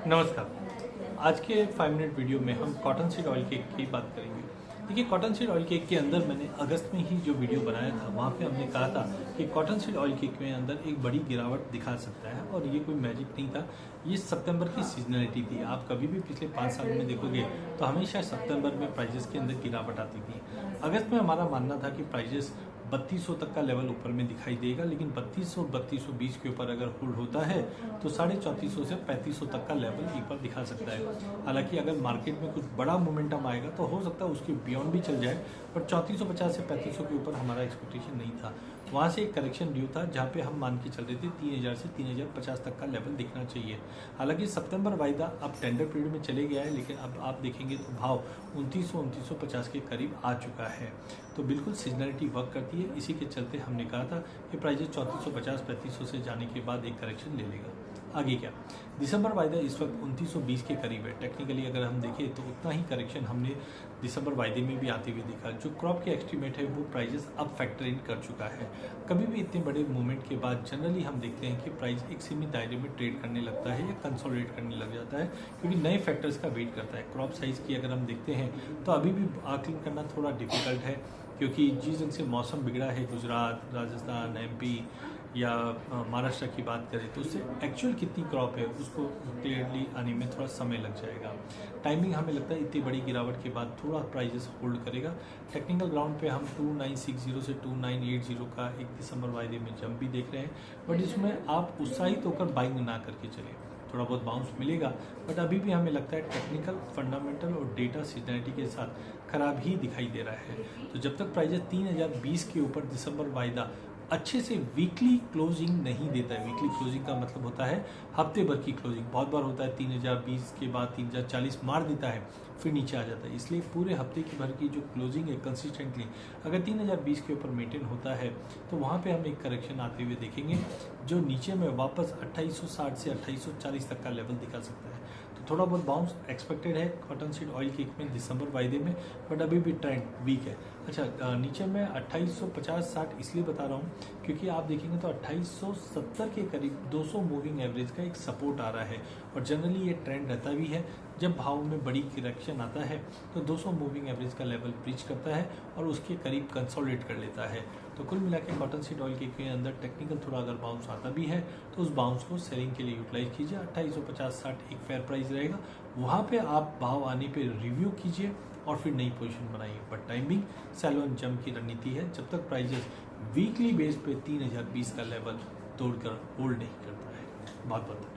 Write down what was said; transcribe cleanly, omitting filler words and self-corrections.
नमस्कार। आज के 5 मिनट वीडियो में हम कॉटन सीड ऑयल केक की बात करेंगे। देखिए, कॉटन सीड ऑयल केक के अंदर मैंने अगस्त में ही जो वीडियो बनाया था वहाँ पे हमने कहा था कि कॉटन सीड ऑयल केक में अंदर एक बड़ी गिरावट दिखा सकता है और ये कोई मैजिक नहीं था, ये सितंबर की सीजनलिटी थी। आप कभी भी पिछले 5 साल में देखोगे तो हमेशा सितंबर में प्राइजेस के अंदर गिरावट आती थी। अगस्त में हमारा मानना था कि प्राइजेस 3200 तक का लेवल ऊपर में दिखाई देगा, लेकिन 3220 के ऊपर अगर होल्ड होता है तो 3450 से 3500 तक का लेवल एक बार दिखा सकता है। हालांकि अगर मार्केट में कुछ बड़ा मोमेंटम आएगा तो हो सकता है उसके बियॉन्ड भी चल जाए, पर 3450 से 3500 के ऊपर हमारा एक्सपेक्टेशन नहीं था। वहाँ से एक करेक्शन ड्यू था जहाँ पे हम मान के चल रहे थे 3000 से 3050 तक का लेवल दिखना चाहिए। हालांकि सितंबर वायदा अब टेंडर पीरियड में चले गया है, लेकिन अब आप देखेंगे तो भाव 2950 के करीब आ चुका है। तो बिल्कुल सीजनलिटी वर्क करती है, इसी के चलते हमने कहा था कि प्राइजेस 3450-3500 से जाने के बाद एक करेक्शन ले लेगा। आगे क्या, दिसंबर वायदा इस वक्त 2920 के करीब है। टेक्निकली अगर हम देखें तो उतना ही करेक्शन हमने दिसंबर वायदे में भी आते हुए देखा। जो क्रॉप के एस्टीमेट है वो प्राइजेस अब फैक्टर इन कर चुका है। कभी भी इतने बड़े मूवमेंट के बाद जनरली हम देखते हैं कि प्राइस एक सीमित दायरे में ट्रेड करने लगता है या कंसोलिडेट करने लग जाता है, क्योंकि नए फैक्टर्स का वेट करता है। क्रॉप साइज की अगर हम देखते हैं तो अभी भी आकलन करना थोड़ा डिफिकल्ट है, क्योंकि जिस ढंग से मौसम बिगड़ा है गुजरात, राजस्थान, एमपी या महाराष्ट्र की बात करें तो उससे एक्चुअल कितनी क्रॉप है उसको क्लियरली आने में थोड़ा समय लग जाएगा। टाइमिंग हमें लगता है इतनी बड़ी गिरावट के बाद थोड़ा प्राइजेस होल्ड करेगा। टेक्निकल ग्राउंड पे हम 2960 से 2980 का एक दिसंबर वायदे में जंप भी देख रहे हैं, बट इसमें आप उत्साहित होकर बाइंग ना करके चलें। थोड़ा बहुत बाउंस मिलेगा, बट अभी भी हमें लगता है टेक्निकल, फंडामेंटल और डेटा सीजनलिटी के साथ खराब ही दिखाई दे रहा है। तो जब तक प्राइजेस 3020 के ऊपर दिसंबर वायदा अच्छे से वीकली क्लोजिंग नहीं देता है, वीकली क्लोजिंग का मतलब होता है हफ्ते भर की क्लोजिंग। बहुत बार होता है 3020 के बाद 3040 मार देता है, फिर नीचे आ जाता है। इसलिए पूरे हफ्ते की भर की जो क्लोजिंग है कंसिस्टेंटली अगर 3020 के ऊपर मेंटेन होता है तो वहाँ पे हम एक करेक्शन आते हुए देखेंगे, जो नीचे में वापस 2860 से 2840 तक का लेवल दिखा सकता है। तो थोड़ा बहुत बाउंस एक्सपेक्टेड है कॉटन सीड ऑयल केक में दिसंबर वायदे में, बट अभी भी ट्रेंड वीक है। अच्छा, नीचे में 2850-60 इसलिए बता रहा हूँ क्योंकि आप देखेंगे तो 2870 के करीब 200 मूविंग एवरेज का एक सपोर्ट आ रहा है, और जनरली ये ट्रेंड रहता भी है। जब भाव में बड़ी करेक्शन आता है तो 200 मूविंग एवरेज का लेवल ब्रीच करता है और उसके करीब कंसोलिडेट कर लेता है। तो कुल मिला के कॉटन सीड ऑयल के अंदर टेक्निकल थोड़ा अगर बाउंस आता भी है तो उस बाउंस को सेलिंग के लिए यूटिलाइज कीजिए। 2850-60 एक फेयर प्राइस रहेगा, वहाँ पे आप भाव आने पे रिव्यू कीजिए और फिर नई पोजीशन बनाइए। But timing sell on jump की रणनीति है, जब तक प्राइजेस वीकली बेस पे 3020 का लेवल तोड़कर होल्ड नहीं करता है। बहुत बहुत